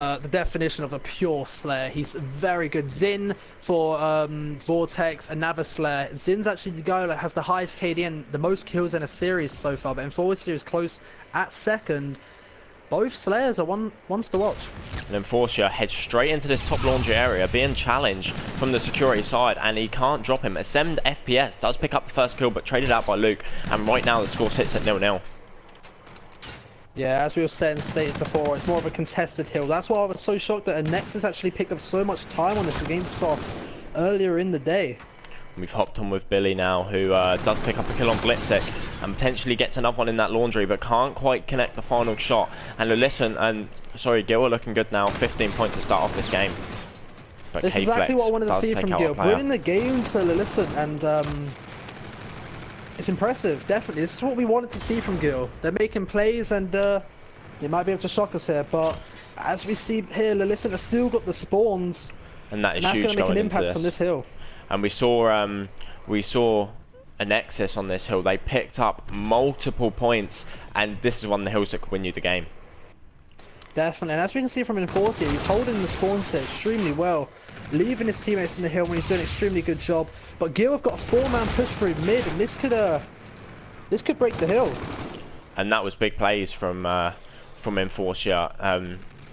the definition of a pure Slayer. He's very good. Xin for Vortex, another Slayer. Zin's actually the guy that has the highest KD and the most kills in a series so far, but in forward series close at second. Both Slayers are ones to watch. And Enforcer heads straight into this top launcher area, being challenged from the security side, and he can't drop him. Ascend FPS does pick up the first kill, but traded out by Luke, and right now the score sits at 0-0. Yeah, as we were saying, stated before, it's more of a contested hill. That's why I was so shocked that a Nexus actually picked up so much time on this against Frost earlier in the day. We've hopped on with Billy now, who does pick up a kill on Blipstick and potentially gets another one in that laundry, but can't quite connect the final shot. And Guile are looking good now, 15 points to start off this game. But this is exactly what I wanted to see from Guile, bringing the game to Listen, and it's impressive, definitely. This is what we wanted to see from Guile. They're making plays, and they might be able to shock us here, but as we see here, Listen have still got the spawns, and that's going to make an impact on this hill. And we saw a Nexus on this hill. They picked up multiple points, and this is one of the hills that could win you the game. Definitely, and as we can see from Enforcer, he's holding the spawn set extremely well, leaving his teammates in the hill when he's doing an extremely good job. But Guile have got a 4-man push through mid, and this could break the hill. And that was big plays from Enforcer.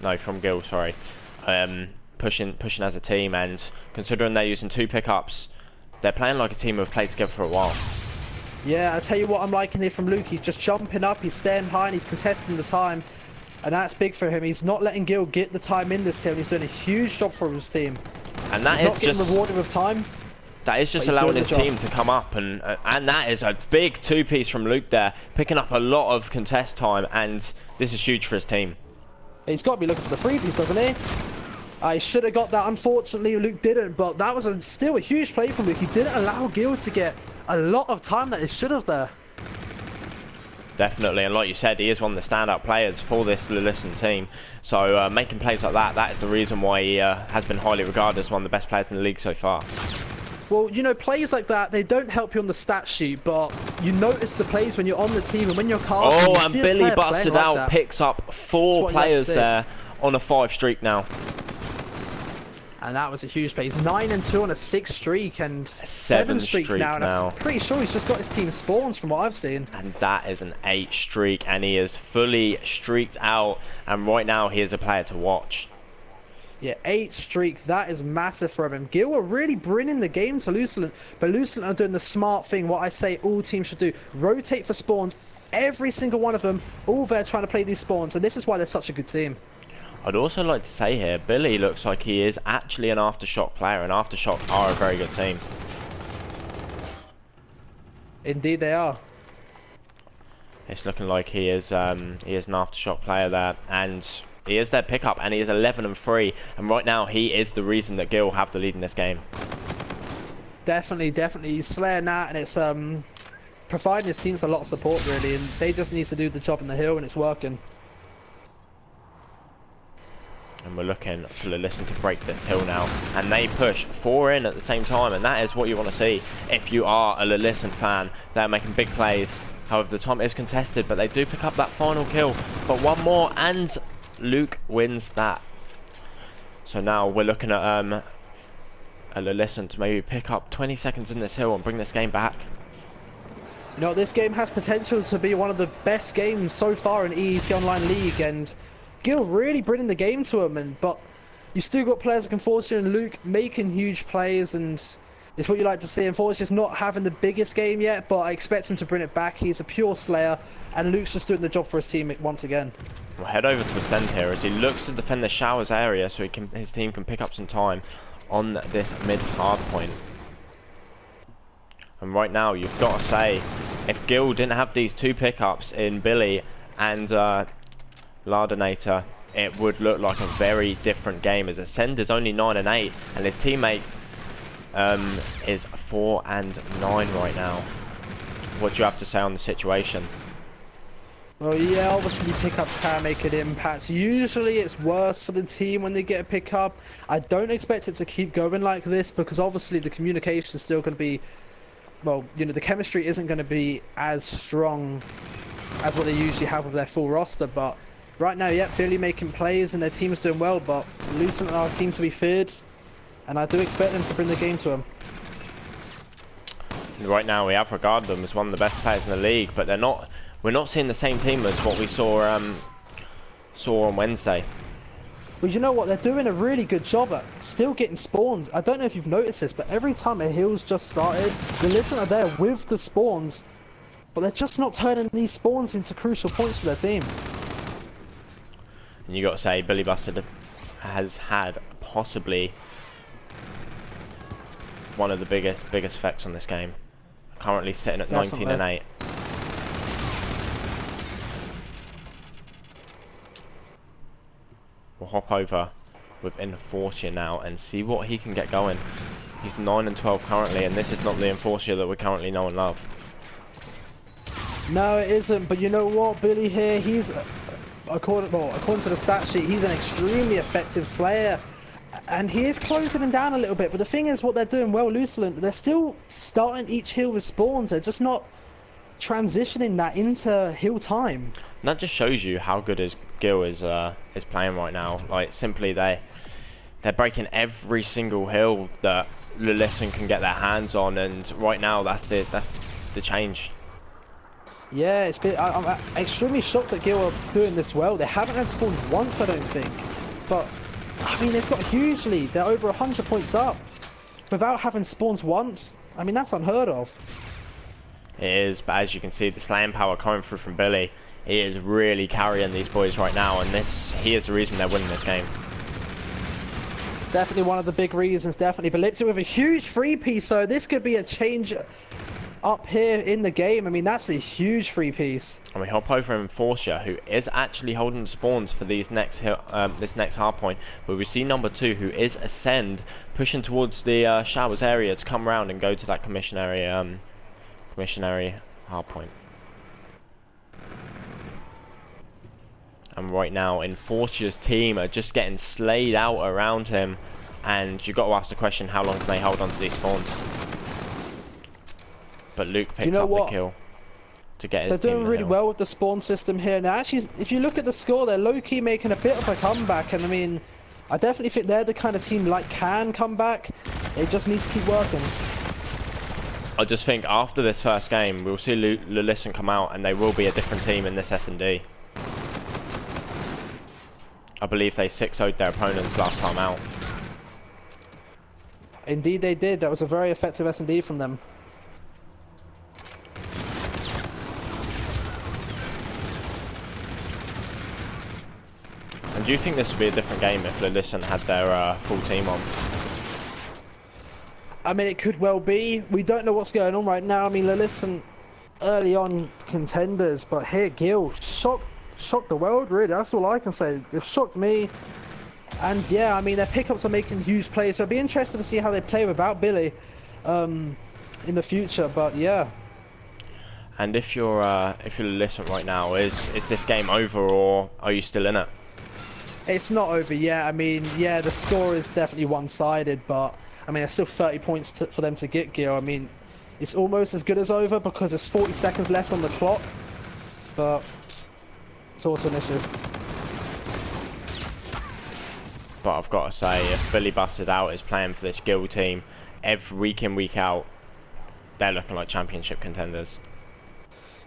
No, from Guile. Sorry. Pushing as a team, and considering they're using 2 pickups, they're playing like a team who've played together for a while. Yeah, I tell you what I'm liking here from Luke. He's just jumping up, he's staying high, and he's contesting the time, and that's big for him. He's not letting Guile get the time in this hill, and he's doing a huge job for his team. And that he's not getting rewarded with time. That is just allowing his team to come up, and that is a big 2-piece from Luke there, picking up a lot of contest time, and this is huge for his team. He's got to be looking for the 3-piece, doesn't he? I should have got that. Unfortunately, Luke didn't, but that was still a huge play from Luke. He didn't allow Guile to get a lot of time that he should have there. Definitely, and like you said, he is one of the standout players for this Listen team. So making plays like that is the reason why he has been highly regarded as one of the best players in the league so far. Well, you know, plays like that, they don't help you on the stat sheet, but you notice the plays when you're on the team and when you're casting. Oh, and Billy busted out, like picks up 4 players there on a 5 streak now. And that was a huge play. He's 9-2 on a 6 streak and 7 streak now. And I'm pretty sure he's just got his team spawns from what I've seen. And that is an 8 streak, and he is fully streaked out. And right now, he is a player to watch. Yeah, 8 streak. That is massive for him. Guile are really bringing the game to Luculent, but Luculent are doing the smart thing. What I say all teams should do: rotate for spawns. Every single one of them, all there trying to play these spawns, and this is why they're such a good team. I'd also like to say here, Billy looks like he is actually an Aftershock player, and Aftershock are a very good team. Indeed they are. It's looking like he is an Aftershock player there, and he is their pickup, and he is 11-3, and right now he is the reason that Guile have the lead in this game. Definitely. He's slaying that, and it's providing his teams a lot of support really, and they just need to do the job in the hill, and it's working. And we're looking for Listen to break this hill now, and they push 4 in at the same time, and that is what you want to see if you are a Listen fan. They're making big plays. However, the time is contested, but they do pick up that final kill. But one more, and Luke wins that. So now we're looking at a Listen to maybe pick up 20 seconds in this hill and bring this game back. You know, this game has potential to be one of the best games so far in EET Online League, and Guile really bringing the game to him, but you still got players like Enforcer and Luke making huge plays, and it's what you like to see. Enforcer's not having the biggest game yet, but I expect him to bring it back. He's a pure Slayer, and Luke's just doing the job for his team once again. We'll head over to Ascend here as he looks to defend the showers area so his team can pick up some time on this mid hard point. And right now, you've got to say, if Guile didn't have these 2 pickups in Billy and Lardinator, it would look like a very different game, as Ascend is only 9-8 and his teammate is 4-9 right now. What do you have to say on the situation? Well, yeah, obviously pickups can make an impact. Usually it's worse for the team when they get a pickup. I don't expect it to keep going like this, because obviously the communication is still going to be, well, you know, the chemistry isn't going to be as strong as what they usually have with their full roster, but right now, yeah, Billy making plays and their team's doing well, but Luculent are a team to be feared, and I do expect them to bring the game to them. Right now, we have regarded them as one of the best players in the league, but they're not. We're not seeing the same team as what we saw on Wednesday. Well, you know what? They're doing a really good job at still getting spawns. I don't know if you've noticed this, but every time a heal's just started, the Luculent are there with the spawns, but they're just not turning these spawns into crucial points for their team. And you got to say, Billy Bastard has had possibly one of the biggest effects on this game. Currently sitting at 19 and 8. We'll hop over with Enforcer now and see what he can get going. He's 9 and 12 currently, and this is not the Enforcer that we currently know and love. No, it isn't. But you know what, Billy here, he's according to the stat sheet, he's an extremely effective Slayer, and he is closing him down a little bit. But the thing is, what they're doing well, Luculent, they're still starting each heal with spawns. They're just not transitioning that into heal time. And that just shows you how good Guile is playing right now. Like, simply they're breaking every single hill that Luculent can get their hands on, and right now that's the change. Yeah, I'm extremely shocked that Guile are doing this well. They haven't had spawns once, I don't think. But, I mean, they've got a huge lead. They're over 100 points up. Without having spawns once, I mean, that's unheard of. It is, but as you can see, the slaying power coming through from Billy, he is really carrying these boys right now, and he is the reason they're winning this game. Definitely one of the big reasons, definitely. But Lipton with a huge 3-piece, so this could be a change up here in the game. I mean, that's a huge 3-piece. And we hop over Enforcer, who is actually holding the spawns for these this next hard point. But we see number 2, who is Ascend, pushing towards the showers area to come around and go to that commission area hard point. And right now, Enforcer's team are just getting slayed out around him, and you've got to ask the question: how long can they hold on to these spawns? But Luke picks up the kill to get his team. They're doing really well with the spawn system here. Now, actually, if you look at the score, they're low-key making a bit of a comeback. And I mean, I definitely think they're the kind of team like can come back. They just need to keep working. I just think after this first game, we'll see Luculent come out, and they will be a different team in this S&D. I believe they 6-0'd their opponents last time out. Indeed, they did. That was a very effective S&D from them. And do you think this would be a different game if Luculent had their full team on? I mean, it could well be. We don't know what's going on right now. I mean, Luculent early on contenders, but here Guile shocked the world, really. That's all I can say. They've shocked me. And yeah, I mean, their pickups are making huge plays, so I'd be interested to see how they play without Billy in the future. But yeah. And if you're Luculent right now, is this game over, or are you still in it? It's not over yet. I mean, yeah, the score is definitely one-sided, but I mean, there's still 30 points for them to get, Guile. I mean, it's almost as good as over because there's 40 seconds left on the clock, but it's also an issue. But I've got to say, if Billy Bastard Out is playing for this Guile team every week in, week out, they're looking like championship contenders.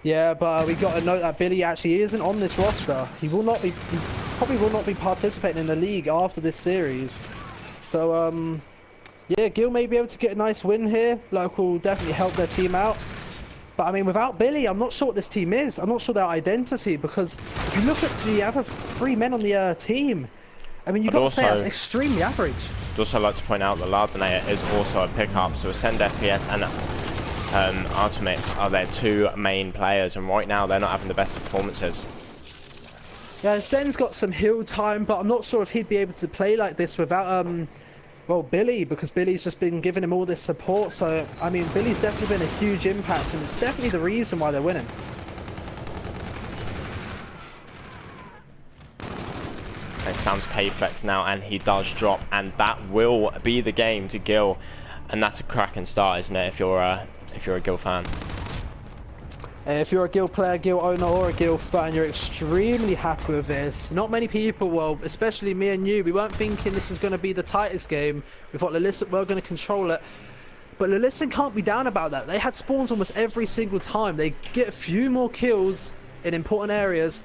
Yeah, but we got to note that Billy actually isn't on this roster. He probably will not be participating in the league after this series. So, yeah, Guile may be able to get a nice win here. Like, will definitely help their team out. But I mean, without Billy, I'm not sure what this team is. I'm not sure their identity, because if you look at the other 3 men on the team, I mean, you've got to say that's extremely average. I'd also like to point out that Lardinator is also a pickup, so Ascend FPS and Artemix are their 2 main players, and right now they're not having the best performances. Yeah, Ascend's got some heal time, but I'm not sure if he'd be able to play like this without well, Billy, because Billy's just been giving him all this support. So I mean, Billy's definitely been a huge impact, and it's definitely the reason why they're winning. It's down to K-Flex now, and he does drop, and that will be the game to Guile, and that's a cracking start, isn't it? If you're a Guile fan. If you're a Guile player, Guile owner, or a Guile fan, you're extremely happy with this. Not many people, well, especially me and you, we weren't thinking this was going to be the tightest game. We thought Luculent were going to control it. But Luculent can't be down about that. They had spawns almost every single time. They get a few more kills in important areas,